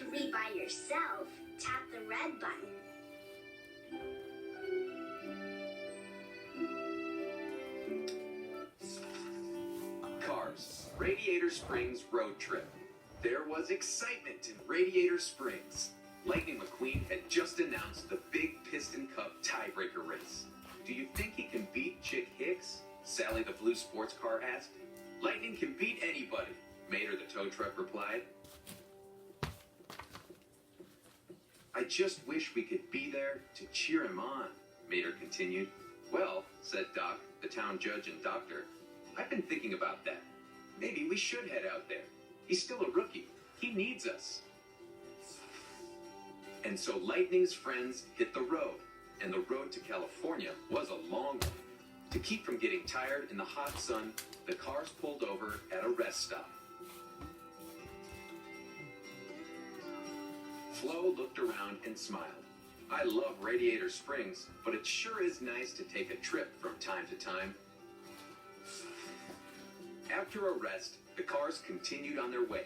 To read by yourself, tap the red button. Cars, Radiator Springs road trip. There was excitement in Radiator Springs. Lightning McQueen had just announced the big Piston Cup tiebreaker race. Do you think he can beat Chick Hicks? Sally the blue sports car asked. Lightning can beat anybody, Mater the tow truck replied. I just wish we could be there to cheer him on, Mater continued. Well, said Doc, the town judge and doctor, I've been thinking about that. Maybe we should head out there. He's still a rookie. He needs us. And so Lightning's friends hit the road, and the road to California was a long one. To keep from getting tired in the hot sun, the cars pulled over at a rest stop. Flo looked around and smiled. I love Radiator Springs, but it sure is nice to take a trip from time to time. After a rest, the cars continued on their way.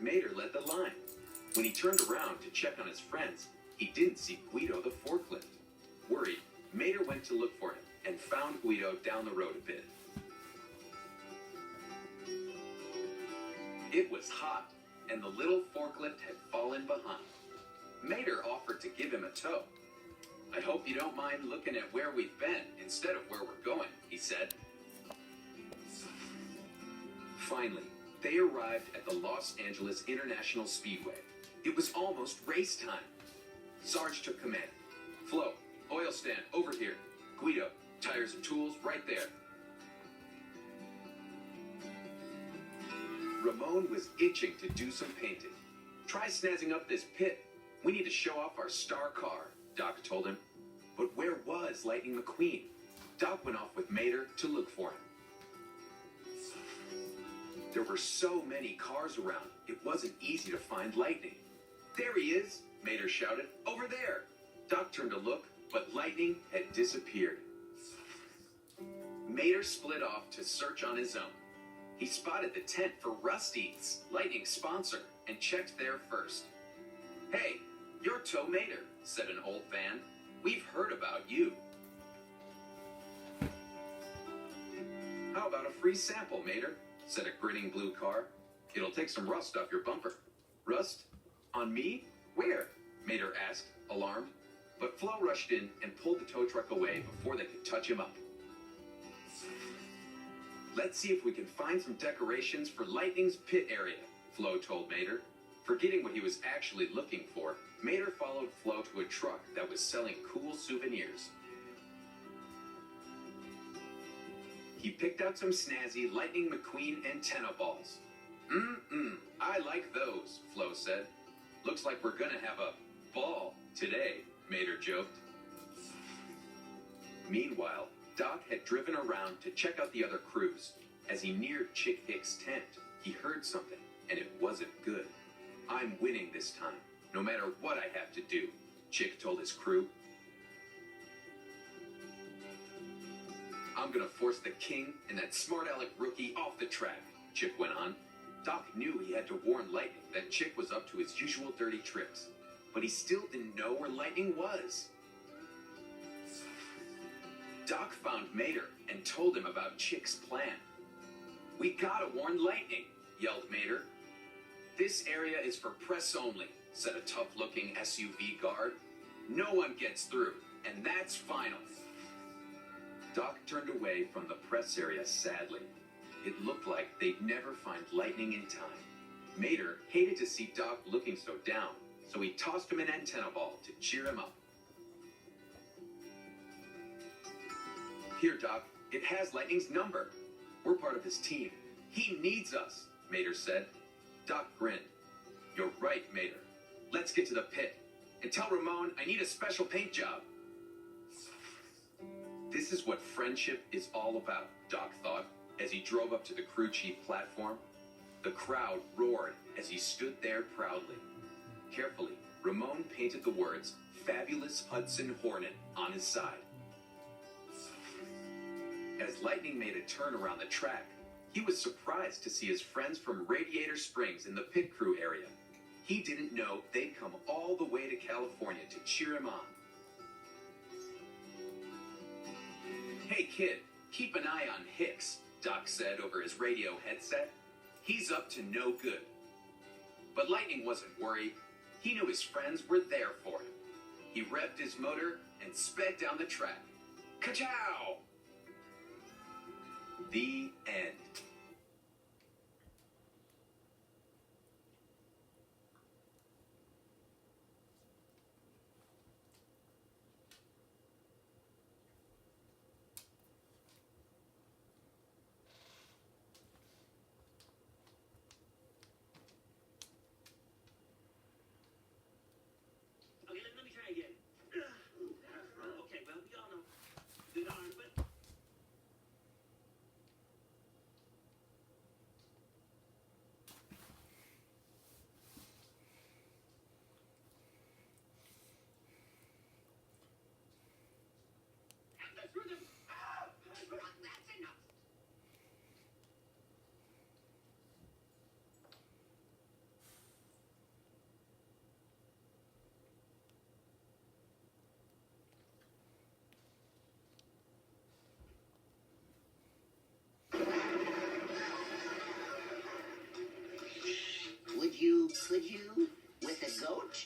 Mater led the line. When he turned around to check on his friends, he didn't see Guido the forklift. Worried, Mater went to look for him and found Guido down the road a bit. It was hot, and the little forklift had fallen behind. Mater offered to give him a tow. I hope you don't mind looking at where we've been instead of where we're going, he said. Finally, they arrived at the Los Angeles International Speedway. It was almost race time. Sarge took command. Flo, oil stand over here. Guido, tires and tools right there. Ramon was itching to do some painting. Try snazzing up this pit. We need to show off our star car, Doc told him. But where was Lightning McQueen? Doc went off with Mater to look for him. There were so many cars around, it wasn't easy to find Lightning. There he is, Mater shouted. Over there. Doc turned to look, but Lightning had disappeared. Mater split off to search on his own. He spotted the tent for Rusty's, Lightning's sponsor, and checked there first. Hey, you're Tow Mater, said an old fan. We've heard about you. How about a free sample, Mater? Said a grinning blue car. It'll take some rust off your bumper. Rust? On me? Where? Mater asked, alarmed. But Flo rushed in and pulled the tow truck away before they could touch him up. Let's see if we can find some decorations for Lightning's pit area, Flo told Mater. Forgetting what he was actually looking for, Mater followed Flo to a truck that was selling cool souvenirs. He picked out some snazzy Lightning McQueen antenna balls. I like those, Flo said. Looks like we're gonna have a ball today, Mater joked. Meanwhile, Doc had driven around to check out the other crews. As he neared Chick Hicks' tent, he heard something, and it wasn't good. I'm winning this time, no matter what I have to do, Chick told his crew. I'm gonna force the king and that smart-aleck rookie off the track, Chick went on. Doc knew he had to warn Lightning that Chick was up to his usual dirty tricks, but he still didn't know where Lightning was. Doc found Mater and told him about Chick's plan. We gotta warn Lightning, yelled Mater. This area is for press only, said a tough-looking SUV guard. No one gets through, and that's final. Doc turned away from the press area sadly. It looked like they'd never find Lightning in time. Mater hated to see Doc looking so down, so he tossed him an antenna ball to cheer him up. Here, Doc, it has Lightning's number. We're part of his team. He needs us, Mater said. Doc grinned. You're right, Mater. Let's get to the pit. And tell Ramon I need a special paint job. This is what friendship is all about, Doc thought, as he drove up to the crew chief platform. The crowd roared as he stood there proudly. Carefully, Ramon painted the words, Fabulous Hudson Hornet, on his side. As Lightning made a turn around the track, he was surprised to see his friends from Radiator Springs in the pit crew area. He didn't know they'd come all the way to California to cheer him on. Hey kid, keep an eye on Hicks, Doc said over his radio headset. He's up to no good. But Lightning wasn't worried. He knew his friends were there for him. He revved his motor and sped down the track. Ka-chow! The end.